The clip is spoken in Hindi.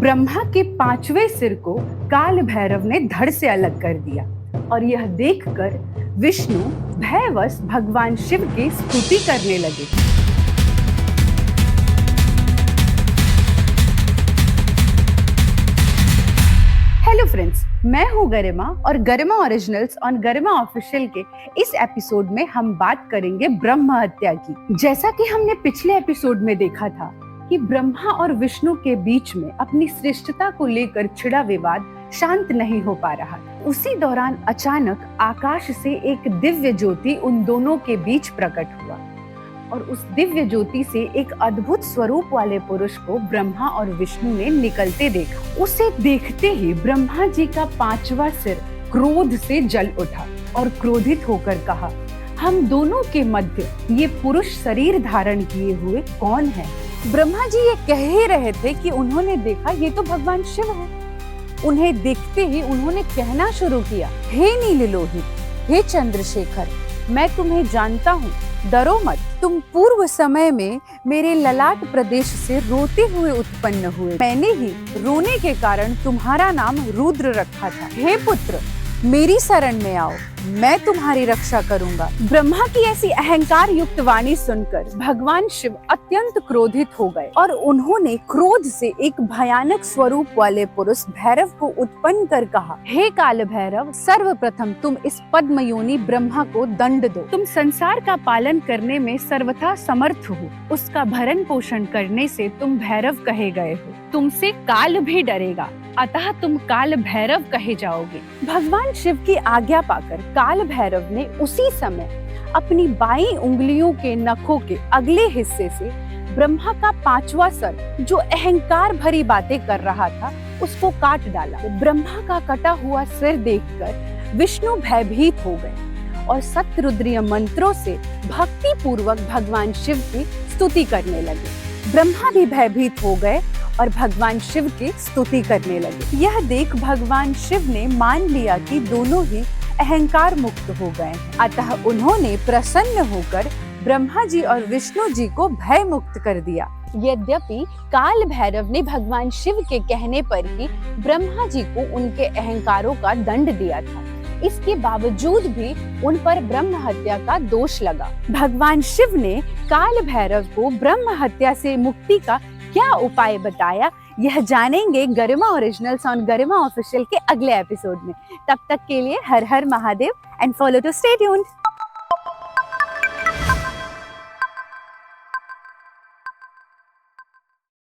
ब्रह्मा के पांचवें सिर को काल भैरव ने धड़ से अलग कर दिया और यह देखकर विष्णु भयवश भगवान शिव की स्तुति करने लगे। हेलो फ्रेंड्स, मैं हूँ गरिमा और गरिमा ओरिजिनल्स और गरिमा ऑफिशियल के इस एपिसोड में हम बात करेंगे ब्रह्म हत्या की। जैसा कि हमने पिछले एपिसोड में देखा था कि ब्रह्मा और विष्णु के बीच में अपनी श्रेष्ठता को लेकर छिड़ा विवाद शांत नहीं हो पा रहा। उसी दौरान अचानक आकाश से एक दिव्य ज्योति उन दोनों के बीच प्रकट हुआ और उस दिव्य ज्योति से एक अद्भुत स्वरूप वाले पुरुष को ब्रह्मा और विष्णु ने निकलते देखा। उसे देखते ही ब्रह्मा जी का पांचवा सिर क्रोध से जल उठा और क्रोधित होकर कहा, हम दोनों के मध्य ये पुरुष शरीर धारण किए हुए कौन है? ब्रह्मा जी ये कह ही रहे थे कि उन्होंने देखा ये तो भगवान शिव है। उन्हें देखते ही उन्होंने कहना शुरू किया, हे नीललोहित, हे चंद्रशेखर, मैं तुम्हें जानता हूँ, डरो मत। तुम पूर्व समय में मेरे ललाट प्रदेश से रोते हुए उत्पन्न हुए। मैंने ही रोने के कारण तुम्हारा नाम रुद्र रखा था। हे पुत्र, मेरी शरण में आओ, मैं तुम्हारी रक्षा करूंगा। ब्रह्मा की ऐसी अहंकार युक्त वाणी सुनकर भगवान शिव अत्यंत क्रोधित हो गए और उन्होंने क्रोध से एक भयानक स्वरूप वाले पुरुष भैरव को उत्पन्न कर कहा, हे काल भैरव, सर्वप्रथम तुम इस पद्मयोनि ब्रह्मा को दंड दो। तुम संसार का पालन करने में सर्वथा समर्थ हो, उसका भरण पोषण करने से तुम भैरव कहे गए हो। तुमसे काल भी डरेगा, अतः तुम काल भैरव कहे जाओगे। भगवान शिव की आज्ञा पाकर काल भैरव ने उसी समय अपनी बाईं उंगलियों के नखों के अगले हिस्से से ब्रह्मा का पांचवा सर, जो अहंकार भरी बातें कर रहा था, उसको काट डाला। ब्रह्मा का कटा हुआ सिर देखकर विष्णु भयभीत हो गए और सप्तरुद्रीय मंत्रों से भक्ति पूर्वक भगवान शिव की स्तुति करने लगे। ब्रह्मा भी भयभीत हो गए और भगवान शिव की स्तुति करने लगे। यह देख भगवान शिव ने मान लिया कि दोनों ही अहंकार मुक्त हो गए हैं, अतः उन्होंने प्रसन्न होकर ब्रह्मा जी और विष्णु जी को भय मुक्त कर दिया। यद्यपि काल भैरव ने भगवान शिव के कहने पर ही ब्रह्मा जी को उनके अहंकारों का दंड दिया था, इसके बावजूद भी उन पर ब्रह्म हत्या का दोष लगा। भगवान शिव ने काल भैरव को ब्रह्म हत्या से मुक्ति का क्या उपाय बताया, यह जानेंगे गरिमा ओरिजिनल्स और गरिमा ऑफिशियल के अगले एपिसोड में। तब तक के लिए Har Har Mahadev and follow to stay tuned.